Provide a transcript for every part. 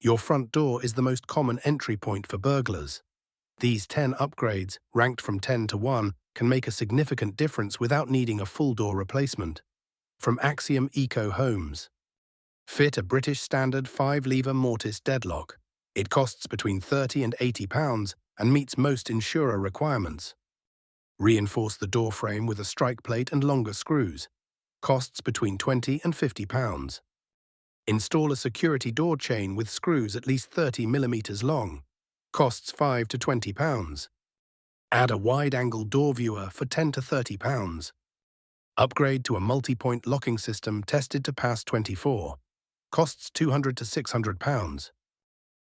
Your front door is the most common entry point for burglars. These 10 upgrades, ranked from 10 to 1, can make a significant difference without needing a full door replacement. From Axiom Eco Homes. Fit a British standard 5-lever mortice deadlock. It costs between £30 and £80 and meets most insurer requirements. Reinforce the door frame with a strike plate and longer screws. Costs between £20 and £50. Install a security door chain with screws at least 30 mm long. Costs £5 to £20. Add a wide-angle door viewer for £10 to £30. Upgrade to a multi-point locking system tested to pass 24. Costs £200 to £600.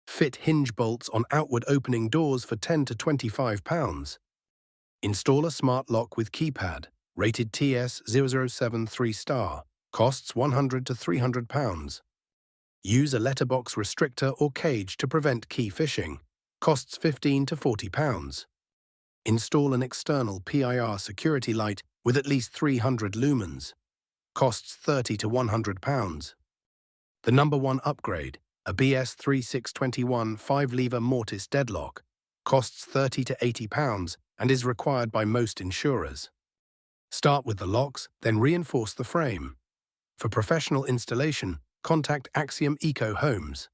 Fit hinge bolts on outward opening doors for £10 to £25. Install a smart lock with keypad, rated TS007 3-star. Costs £100 to £300. Use a letterbox restrictor or cage to prevent key phishing. Costs £15 to £40. Install an external PIR security light with at least 300 lumens. Costs £30 to £100. The number 1 upgrade, a BS3621 5-lever mortice deadlock, costs £30 to £80 and is required by most insurers. Start with the locks, then reinforce the frame. For professional installation, contact Axiom Eco Homes.